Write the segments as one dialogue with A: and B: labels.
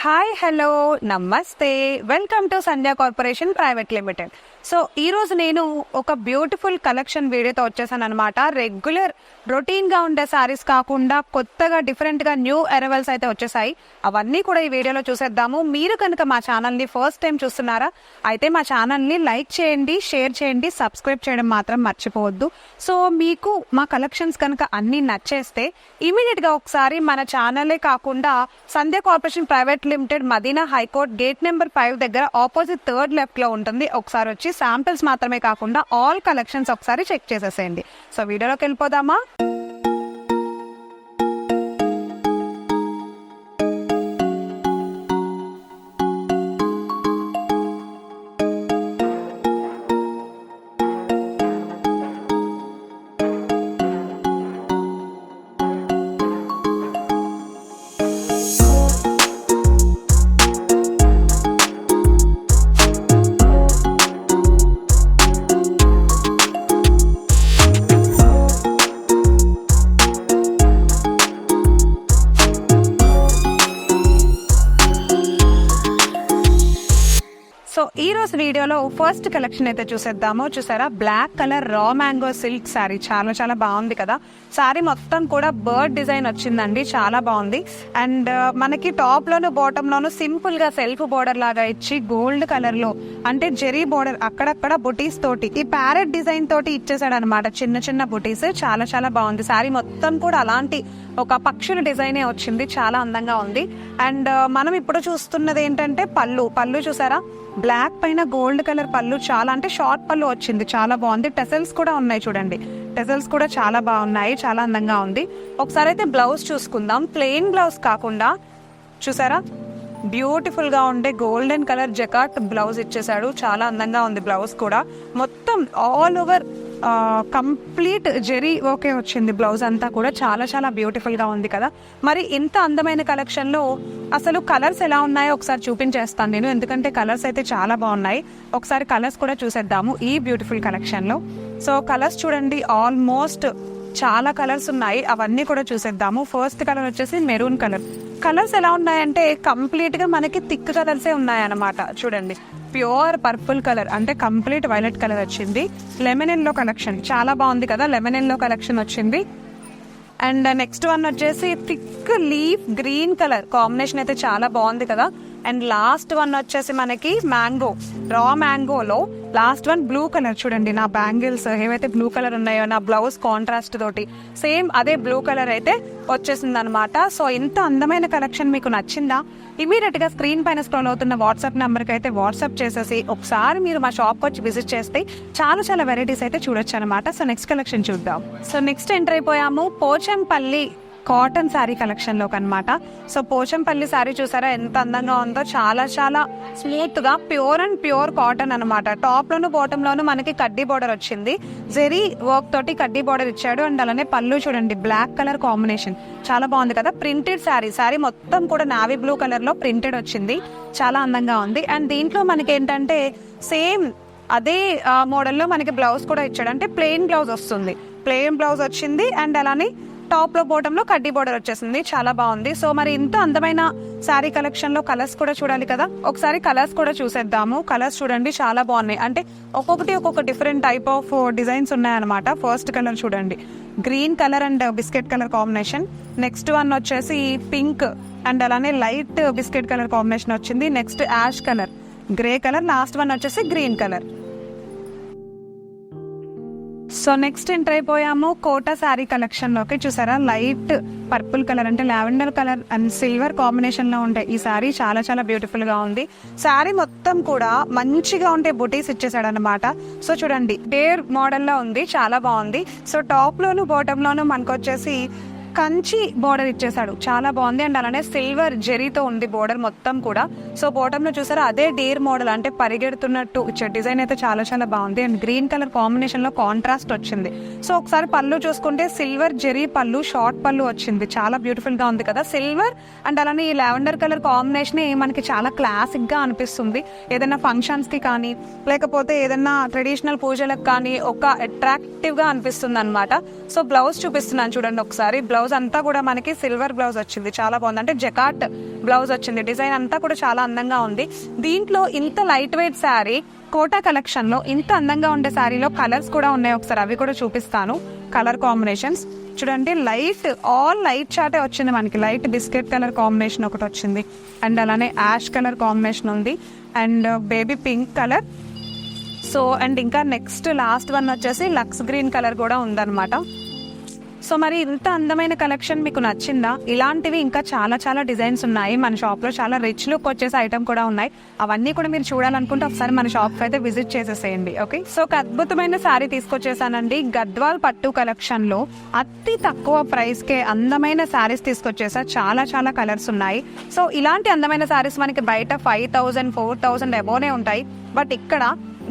A: Hi hello నమస్తే welcome to Sandhya corporation private limited. So ఈరోజు నేను ఒక బ్యూటిఫుల్ కలెక్షన్ వీడియోతో వచ్చేసాను అనమాట. రెగ్యులర్ రొటీన్గా ఉండే శారీస్ కాకుండా కొత్తగా డిఫరెంట్గా న్యూ అరైవల్స్ అయితే వచ్చేసాయి. అవన్నీ కూడా ఈ వీడియోలో చూసేద్దాము. మీరు కనుక మా ఛానల్ని ఫస్ట్ టైం చూస్తున్నారా అయితే మా ఛానల్ని లైక్ చేయండి, షేర్ చేయండి, సబ్స్క్రైబ్ చేయడం మాత్రం మర్చిపోవద్దు. సో మీకు మా కలెక్షన్స్ కనుక అన్నీ నచ్చేస్తే ఇమీడియట్గా ఒకసారి మన ఛానలే కాకుండా Sandhya corporation private limited Madina high court gate number 5 దగ్గర ఆపోజిట్ థర్డ్ లెఫ్ట్ లో ఉంటుంది. ఒకసారి వచ్చి శాంపిల్స్ మాత్రమే కాకుండా ఆల్ కలెక్షన్స్ ఒకసారి చెక్ చేసేసేయండి. సో వీడియోలోకి వెళ్ళిపోదామా? సో ఈ రోజు వీడియోలో ఫస్ట్ కలెక్షన్ అయితే చూసేద్దాము. చూసారా, black colour raw mango silk sari చాలా చాలా బాగుంది కదా. శారీ మొత్తం కూడా బర్డ్ డిజైన్ వచ్చిందండి, చాలా బాగుంది. అండ్ మనకి టాప్ లోను బాటమ్ లోను సింపుల్ గా సెల్ఫ్ బోర్డర్ లాగా ఇచ్చి గోల్డ్ కలర్ లో అంటే జెరీ బోర్డర్ అక్కడక్కడ బుటీస్ తోటి ఈ ప్యారెట్ డిజైన్ తోటి ఇచ్చేసాడు అనమాట, చిన్న చిన్న బుటీస్. చాలా చాలా బాగుంది. శారీ మొత్తం కూడా అలాంటి ఒక పక్షుల డిజైనే వచ్చింది, చాలా అందంగా ఉంది. అండ్ మనం ఇప్పుడు చూస్తున్నది ఏంటంటే పళ్ళు చూసారా, బ్లాక్ పైన గోల్డ్ కలర్ పళ్ళు, చాలా అంటే షార్ట్ పళ్ళు వచ్చింది, చాలా బాగుంది. టెసల్స్ కూడా ఉన్నాయి చూడండి, టెసల్స్ కూడా చాలా బాగున్నాయి, చాలా అందంగా ఉంది. ఒకసారి అయితే బ్లౌజ్ చూసుకుందాం. ప్లెయిన్ బ్లౌజ్ కాకుండా చూసారా బ్యూటిఫుల్ గా ఉండే గోల్డెన్ కలర్ జకాట్ బ్లౌజ్ ఇచ్చేసాడు, చాలా అందంగా ఉంది. బ్లౌజ్ కూడా మొత్తం all over complete zari okay వచ్చింది. బ్లౌజ్ అంతా కూడా చాలా చాలా బ్యూటిఫుల్ గా ఉంది కదా. మరి ఇంత అందమైన కలెక్షన్ లో అసలు కలర్స్ ఎలా ఉన్నాయో ఒకసారి చూపించేస్తాను నేను, ఎందుకంటే కలర్స్ అయితే చాలా బాగున్నాయి. ఒకసారి కలర్స్ కూడా చూసేద్దాము ఈ బ్యూటిఫుల్ కలెక్షన్ లో. సో కలర్స్ చూడండి, ఆల్మోస్ట్ చాలా కలర్స్ ఉన్నాయి, అవన్నీ కూడా చూసేద్దాము. ఫస్ట్ కలర్ వచ్చేసి మెరూన్ కలర్. కలర్స్ ఎలా ఉన్నాయంటే కంప్లీట్ గా మనకి థిక్ కలర్సే ఉన్నాయన్నమాట. చూడండి, ప్యూర్ పర్పుల్ కలర్ అంటే కంప్లీట్ వైలెట్ కలర్ వచ్చింది. లెమన్ ఎల్లో కలెక్షన్ చాలా బాగుంది కదా, లెమన్ ఎల్లో కలెక్షన్ వచ్చింది. అండ్ నెక్స్ట్ వన్ వచ్చేసి thick leaf green colour combination అయితే చాలా బాగుంది కదా. అండ్ లాస్ట్ వన్ వచ్చేసి మనకి మ్యాంగో, రా మ్యాంగోలో లాస్ట్ వన్ బ్లూ కలర్. చూడండి, నా బ్యాంగిల్స్ ఏవైతే బ్లూ కలర్ ఉన్నాయో నా బ్లౌజ్ కాంట్రాస్ట్ తోటి సేమ్ అదే బ్లూ కలర్ అయితే వచ్చేసింది అనమాట. సో ఇంత అందమైన కలెక్షన్ మీకు నచ్చిందా? ఇమీడియట్ గా స్క్రీన్ పైన స్క్రోల్ అవుతున్న వాట్సాప్ నెంబర్ కి అయితే వాట్సాప్ చేసేసి ఒకసారి మీరు మా షాప్ వచ్చి విజిట్ చేస్తే చాలా చాలా వెరైటీస్ అయితే చూడొచ్చు అనమాట. సో నెక్స్ట్ కలెక్షన్ చూద్దాం. సో నెక్స్ట్ ఎంటర్ అయిపోయాము పోచంపల్లి కాటన్ శారీ కలెక్షన్ లోకి అనమాట. సో పోచంపల్లి శారీ చూసారా ఎంత అందంగా ఉందో, చాలా చాలా స్మూత్ గా ప్యూర్ అండ్ ప్యూర్ కాటన్ అనమాట. టాప్ లోను బాటమ్ లోను మనకి కడ్డీ బోర్డర్ వచ్చింది, జెరీ వర్క్ తోటి కడ్డీ బోర్డర్ ఇచ్చాడు. అండ్ అలానే పళ్ళు చూడండి, బ్లాక్ కలర్ కాంబినేషన్ చాలా బాగుంది కదా. ప్రింటెడ్ శారీ మొత్తం కూడా నావీ బ్లూ కలర్ లో ప్రింటెడ్ వచ్చింది, చాలా అందంగా ఉంది. అండ్ దీంట్లో మనకి ఏంటంటే సేమ్ అదే మోడల్లో మనకి బ్లౌజ్ కూడా ఇచ్చాడు, అంటే ప్లెయిన్ బ్లౌజ్ వస్తుంది, ప్లెయిన్ బ్లౌజ్ వచ్చింది. అండ్ అలానే టాప్ లో బాటమ్ లో కడ్డీ బోర్డర్ వచ్చేసింది, చాలా బాగుంది. సో మరి ఇంత అందమైన శారీ కలెక్షన్ లో కలర్స్ కూడా చూడాలి కదా, ఒకసారి కలర్స్ కూడా చూసేద్దాము. కలర్స్ చూడండి చాలా బాగున్నాయి, అంటే ఒక్కొక్కటి ఒక్కొక్క డిఫరెంట్ టైప్ ఆఫ్ డిజైన్స్ ఉన్నాయన్నమాట. ఫస్ట్ కలర్ చూడండి, green colour and biscuit colour combination. Next one వచ్చేసి పింక్ అండ్ అలానే లైట్ బిస్కెట్ కలర్ కాంబినేషన్ వచ్చింది. Next ash colour, grey colour, last one వచ్చేసి green colour. So next enter అయిపోయాము Kota sari collection లోకి. చూసారా, light purple colour అంటే lavender colour and silver combination లో ఉంటాయి. ఈ శారీ చాలా చాలా బ్యూటిఫుల్ గా ఉంది. శారీ మొత్తం కూడా మంచిగా ఉంటే బుటీస్ ఇచ్చేసాడు అనమాట. సో చూడండి, డేర్ మోడల్ లో ఉంది, చాలా బాగుంది. సో టాప్ లోను బాటమ్ లోను మనకు వచ్చేసి కంచి బోర్డర్ ఇచ్చేసాడు, చాలా బాగుంది. అండ్ అలానే సిల్వర్ జెరీతో ఉంది బోర్డర్ మొత్తం కూడా. సో బాటమ్ లో చూసారా అదే డేర్ మోడల్ అంటే పరిగెడుతున్నట్టు ఇచ్చే డిజైన్ అయితే చాలా చాలా బాగుంది. అండ్ గ్రీన్ కలర్ కాంబినేషన్ లో కాంట్రాస్ట్ వచ్చింది. సో ఒకసారి పళ్ళు చూసుకుంటే సిల్వర్ జెరీ పళ్ళు, షార్ట్ పళ్ళు వచ్చింది, చాలా బ్యూటిఫుల్ గా ఉంది కదా. సిల్వర్ అండ్ అలానే ఈ లావెండర్ కలర్ కాంబినేషన్ మనకి చాలా క్లాసిక్ గా అనిపిస్తుంది. ఏదైనా ఫంక్షన్స్ కి కానీ లేకపోతే ఏదైనా ట్రెడిషనల్ పూజలకు కానీ ఒక అట్రాక్టివ్ గా అనిపిస్తుంది అనమాట. సో బ్లౌజ్ చూపిస్తున్నాను చూడండి ఒకసారి. బ్లౌజ్ బ్లౌజ్ అంతా కూడా మనకి సిల్వర్ బ్లౌజ్ వచ్చింది, చాలా బాగుంది. అంటే జకాట్ బ్లౌజ్ వచ్చింది, డిజైన్ అంతా కూడా చాలా అందంగా ఉంది. దీంట్లో ఇంత light weight sari Kota collection లో ఇంత అందంగా ఉండే శారీలో కలర్స్ కూడా ఉన్నాయి, ఒకసారి అవి కూడా చూపిస్తాను. కలర్ కాంబినేషన్స్ చూడండి, ఆల్ లైట్ చాటే వచ్చింది మనకి. లైట్ బిస్కెట్ కలర్ కాంబినేషన్ ఒకటి వచ్చింది, అండ్ అలానే యాష్ కలర్ కాంబినేషన్ ఉంది, and baby pink colour. So and ఇంకా నెక్స్ట్ లాస్ట్ వన్ వచ్చేసి లక్స్ గ్రీన్ కలర్ కూడా ఉందన్నమాట. సో మరి ఇంత అందమైన కలెక్షన్ మీకు నచ్చిందా? ఇలాంటివి ఇంకా చాలా చాలా డిజైన్స్ ఉన్నాయి మన షాప్లో, చాలా రిచ్ లుక్ వచ్చేసి ఐటమ్ కూడా ఉన్నాయి. అవన్నీ కూడా మీరు చూడాలనుకుంటే ఒకసారి మన షాప్కి అయితే విజిట్ చేసేసేయండి. ఓకే, సో ఒక అద్భుతమైన శారీ తీసుకొచ్చేసానండి. గద్వాల్ పట్టు కలెక్షన్లో అతి తక్కువ ప్రైస్కే అందమైన శారీస్ తీసుకొచ్చేసా. చాలా చాలా కలర్స్ ఉన్నాయి. సో ఇలాంటి అందమైన శారీస్ మనకి బయట 5,000 4,000 అబోనే ఉంటాయి. బట్ ఇక్కడ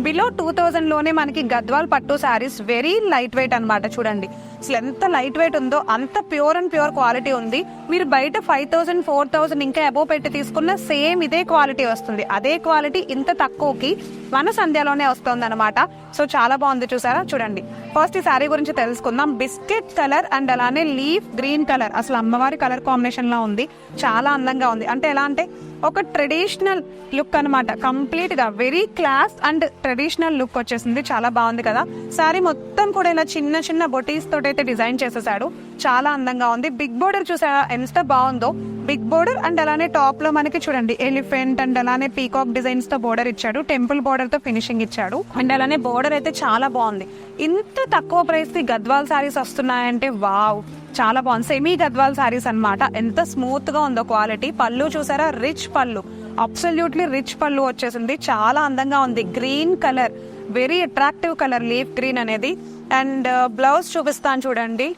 A: బిలో 2,000 లోనే మనకి గద్వాల్ పట్టు శారీస్ వెరీ లైట్ వెయిట్ అనమాట. చూడండి అసలు ఎంత లైట్ వెయిట్ ఉందో, అంత ప్యూర్ అండ్ ప్యూర్ క్వాలిటీ ఉంది. మీరు బయట 5,000 4,000 ఇంకా అబో పెట్టి తీసుకున్న సేమ్ ఇదే క్వాలిటీ వస్తుంది. అదే క్వాలిటీ ఇంత తక్కువకి మన సంధ్యలోనే వస్తుంది అనమాట. సో చాలా బాగుంది చూసారా. చూడండి ఫస్ట్ ఈ శారీ గురించి తెలుసుకుందాం. బిస్కెట్ కలర్ అండ్ అలానే లీఫ్ గ్రీన్ కలర్, అసలు అమ్మవారి కలర్ కాంబినేషన్ లా ఉంది, చాలా అందంగా ఉంది. అంటే ఎలా అంటే ఒక ట్రెడిషనల్ లుక్ అనమాట, కంప్లీట్ గా very class and traditional look వచ్చేసింది. చాలా బాగుంది కదా. శారీ మొత్తం కూడా ఇలా చిన్న చిన్న బొటీస్ తోటి అయితే డిజైన్ చేసేసాడు, చాలా అందంగా ఉంది. బిగ్ బోర్డర్ చూసారా ఎంత బాగుందో, బిగ్ బోర్డర్ అండ్ అలానే టాప్ లో మనకి చూడండి ఎలిఫెంట్ అండ్ అలానే పీకాక్ డిజైన్స్ తో బోర్డర్ ఇచ్చాడు, టెంపుల్ బోర్డర్ తో ఫినిషింగ్ ఇచ్చాడు. అండ్ అలానే బోర్డర్ అయితే చాలా బాగుంది. ఇంత తక్కువ ప్రైస్ కి గద్వాల్ శారీస్ వస్తున్నాయంటే వావ్, చాలా బాగుంది. సెమీ గద్వాల్ శారీస్ అన్నమాట. ఎంత స్మూత్ గా ఉందో క్వాలిటీ. పళ్ళు చూసారా, రిచ్ పళ్ళు, అబ్సల్యూట్లీ రిచ్ పళ్ళు వచ్చేసింది, చాలా అందంగా ఉంది. Green colour, very attractive colour leaf green అనేది. అండ్ బ్లౌజ్ చూపిస్తాను చూడండి.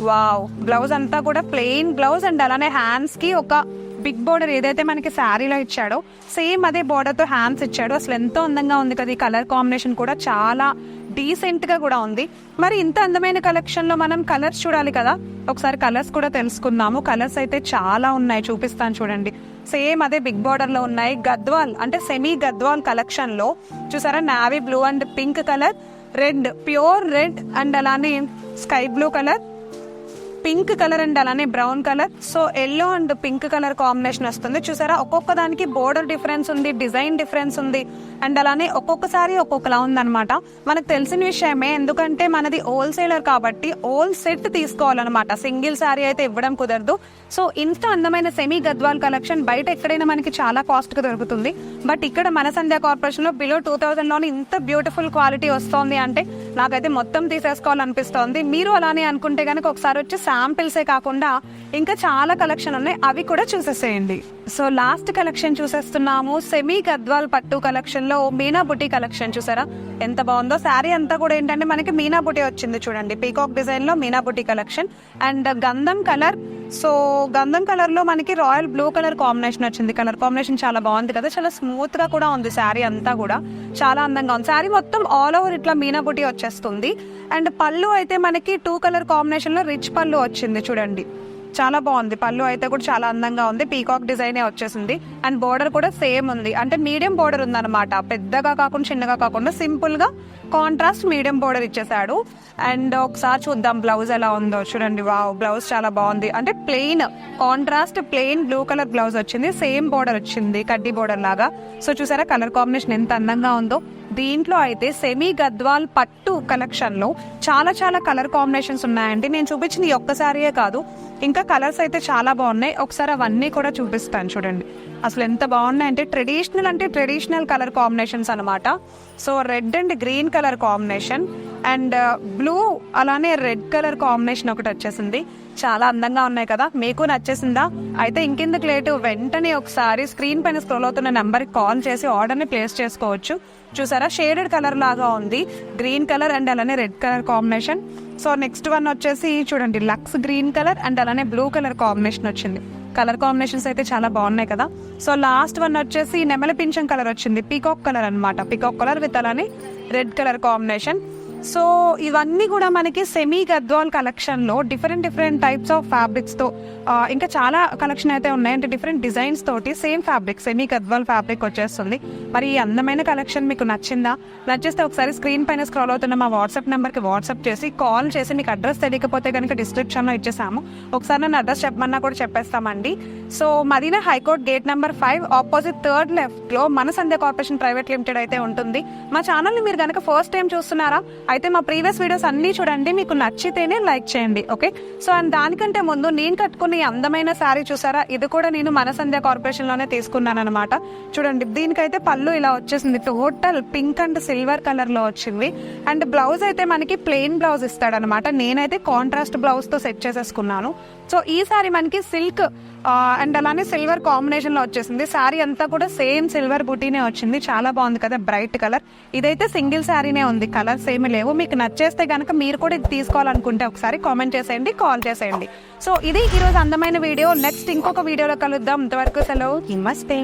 A: వావ్, బ్లౌజ్ అంతా కూడా ప్లెయిన్ బ్లౌజ్ అండ్ అలానే హ్యాండ్స్ కి ఒక బిగ్ బోర్డర్ ఏదైతే మనకి శారీలో ఇచ్చాడో సేమ్ అదే బోర్డర్ తో హ్యాండ్స్ ఇచ్చాడు. అసలు ఎంతో అందంగా ఉంది కదా. ఈ కలర్ కాంబినేషన్ కూడా చాలా డీసెంట్ గా కూడా ఉంది. మరి ఇంత అందమైన కలెక్షన్ లో మనం కలర్స్ చూడాలి కదా, ఒకసారి కలర్స్ కూడా తెలుసుకుందాము. కలర్స్ అయితే చాలా ఉన్నాయి, చూపిస్తాను చూడండి. సేమ్ అదే బిగ్ బోర్డర్ లో ఉన్నాయి. గద్వాల్ అంటే సెమీ గద్వాల్ కలెక్షన్ లో చూసారా, navy blue and pink colour, red, pure red and అలానే sky blue colour, pink colour and అలానే brown colour. So yellow and pink colour combination వస్తుంది చూసారా. ఒక్కొక్క దానికి బోర్డర్ డిఫరెన్స్ ఉంది, డిజైన్ డిఫరెన్స్ ఉంది, అండ్ అలానే ఒక్కొక్కసారి ఒక్కొక్కలా ఉందన్నమాట. మనకు తెలిసిన విషయమే, ఎందుకంటే మనది హోల్సేలర్ కాబట్టి హోల్ సెట్ తీసుకోవాలన్నమాట, సింగిల్ శారీ అయితే ఇవ్వడం కుదరదు. సో ఇంత అందమైన సెమీ గద్వాల్ కలెక్షన్ బయట ఎక్కడైనా మనకి చాలా కాస్ట్ గా దొరుకుతుంది. బట్ ఇక్కడ మన సంధ్య కార్పొరేషన్ లో బిలో 2,000 లోనే ఇంత బ్యూటిఫుల్ క్వాలిటీ వస్తుంది అంటే నాకైతే మొత్తం తీసేసుకోవాలనిపిస్తోంది. మీరు అలానే అనుకుంటే కనుక ఒకసారి వచ్చి శాంపిల్సే కాకుండా ఇంకా చాలా కలెక్షన్ ఉన్నాయి, అవి కూడా చూసేసేయండి. సో లాస్ట్ కలెక్షన్ చూసేస్తున్నాము. సెమీ గద్వాల్ పట్టు కలెక్షన్ లో మీనా బుటీ కలెక్షన్ చూసారా ఎంత బాగుందో. శారీ అంతా కూడా ఏంటంటే మనకి మీనా బుటీ వచ్చింది చూడండి, పీకాక్ డిజైన్ లో మీనా బుటీ కలెక్షన్. అండ్ గంధం కలర్, సో గంధం కలర్ లో మనకి రాయల్ బ్లూ కలర్ కాంబినేషన్ వచ్చింది. కలర్ కాంబినేషన్ చాలా బాగుంది కదా, చాలా స్మూత్ గా కూడా ఉంది. శారీ అంతా కూడా చాలా అందంగా ఉంది. శారీ మొత్తం ఆల్ ఓవర్ ఇట్లా మీనా బుటీ వచ్చేస్తుంది. అండ్ పళ్ళు అయితే మనకి 2 కలర్ కాంబినేషన్ లో రిచ్ పళ్ళు వచ్చింది చూడండి, చాలా బాగుంది. పళ్ళు అయితే కూడా చాలా అందంగా ఉంది, పీకాక్ డిజైనే వచ్చేసింది. అండ్ బోర్డర్ కూడా సేమ్ ఉంది, అంటే మీడియం బోర్డర్ ఉందన్నమాట, పెద్దగా కాకుండా చిన్నగా కాకుండా సింపుల్ గా కాంట్రాస్ట్ మీడియం బోర్డర్ ఇచ్చేసాడు. అండ్ ఒకసారి చూద్దాం బ్లౌజ్ ఎలా ఉందో చూడండి. వావ్, బ్లౌజ్ చాలా బాగుంది. అంటే plain contrast plain blue colour blouse వచ్చింది, సేమ్ బోర్డర్ వచ్చింది కడ్డీ బోర్డర్ లాగా. సో చూసారా కలర్ కాంబినేషన్ ఎంత అందంగా ఉందో. దీంట్లో అయితే సెమీ గద్వాల్ పట్టు కలెక్షన్ లో చాలా చాలా కలర్ కాంబినేషన్స్ ఉన్నాయండి. నేను చూపించిన ఈ ఒక్కసారియే కాదు, ఇంకా కలర్స్ అయితే చాలా బాగున్నాయి. ఒకసారి అవన్నీ కూడా చూపిస్తాను చూడండి. అసలు ఎంత బాగున్నాయి అంటే ట్రెడిషనల్ కలర్ కాంబినేషన్స్ అనమాట. So red and green colour combination and blue అలానే రెడ్ కలర్ కాంబినేషన్ ఒకటి వచ్చేసింది. చాలా అందంగా ఉన్నాయి కదా, మీకు నచ్చేసిందా? అయితే ఇంకెందుకు లేటు, వెంటనే ఒకసారి స్క్రీన్ పైన స్క్రోల్ అవుతున్న నెంబర్కి కాల్ చేసి ఆర్డర్ని ప్లేస్ చేసుకోవచ్చు. చూసారా షేడెడ్ కలర్ లాగా ఉంది, గ్రీన్ కలర్ అండ్ అలానే red colour combination. So next one వచ్చేసి చూడండి లక్స్ గ్రీన్ కలర్ అండ్ అలానే బ్లూ కలర్ కాంబినేషన్ వచ్చింది. కలర్ కాంబినేషన్స్ అయితే చాలా బాగున్నాయి కదా. సో లాస్ట్ వన్ వచ్చేసి నెమలి పింఛం కలర్ వచ్చింది, పీకాక్ కలర్ అనమాట, పీకాక్ కలర్ విత్ అలానే రెడ్ కలర్ కాంబినేషన్. సో ఇవన్నీ కూడా మనకి సెమీ గద్వాల్ కలెక్షన్లో డిఫరెంట్ టైప్స్ ఆఫ్ ఫ్యాబ్రిక్స్తో ఇంకా చాలా కలెక్షన్ అయితే ఉన్నాయి. అంటే డిఫరెంట్ డిజైన్స్ తోటి same fabric semi Gadwal fabric వచ్చేస్తుంది. మరి ఈ అందమైన కలెక్షన్ మీకు నచ్చిందా? నచ్చిస్తే ఒకసారి స్క్రీన్ పైన స్క్రోల్ అవుతున్న మా వాట్సాప్ నెంబర్కి వాట్సాప్ చేసి కాల్ చేసి మీకు అడ్రస్ తెలియకపోతే కనుక డిస్క్రిప్షన్లో ఇచ్చేసాము. ఒకసారి నన్ను అడ్రస్ చెప్పమన్నా కూడా చెప్పేస్తామండి. So Madina high court gate number 5 opposite third లెఫ్ట్లో మన సంధ్య కార్పొరేషన్ ప్రైవేట్ లిమిటెడ్ అయితే ఉంటుంది. మా ఛానల్ని మీరు కనుక ఫస్ట్ టైం చూస్తున్నారా అయితే మా ప్రీవియస్ వీడియోస్ అన్నీ చూడండి, మీకు నచ్చితేనే లైక్ చేయండి. ఓకే, సో అండ్ దానికంటే ముందు నేను కట్టుకున్న ఈ అందమైన శారీ చూసారా, ఇది కూడా నేను మన సంధ్య కార్పొరేషన్ లోనే తీసుకున్నాను అనమాట. చూడండి, దీనికైతే పళ్ళు ఇలా వచ్చేసింది, total pink and silver colour లో వచ్చింది. అండ్ బ్లౌజ్ అయితే మనకి ప్లెయిన్ బ్లౌజ్ ఇస్తాడనమాట. నేనైతే కాంట్రాస్ట్ బ్లౌజ్ తో సెట్ చేసేసుకున్నాను. సో ఈ సారీ మనకి సిల్క్ అండ్ అలానే సిల్వర్ కాంబినేషన్ లో వచ్చేసింది. శారీ అంతా కూడా సేమ్ సిల్వర్ బూటీనే వచ్చింది. చాలా బాగుంది కదా, బ్రైట్ కలర్. ఇదైతే సింగిల్ శారీనే ఉంది, కలర్స్ ఏమి లేవు. మీకు నచ్చేస్తే కనుక మీరు కూడా ఇది తీసుకోవాలనుకుంటే ఒకసారి కామెంట్ చేసేయండి, కాల్ చేసేయండి. సో ఇది ఈరోజు అందమైన వీడియో. నెక్స్ట్ ఇంకొక వీడియోలో కలుద్దాం. ఇంతవరకు సెలవు, నమస్తే.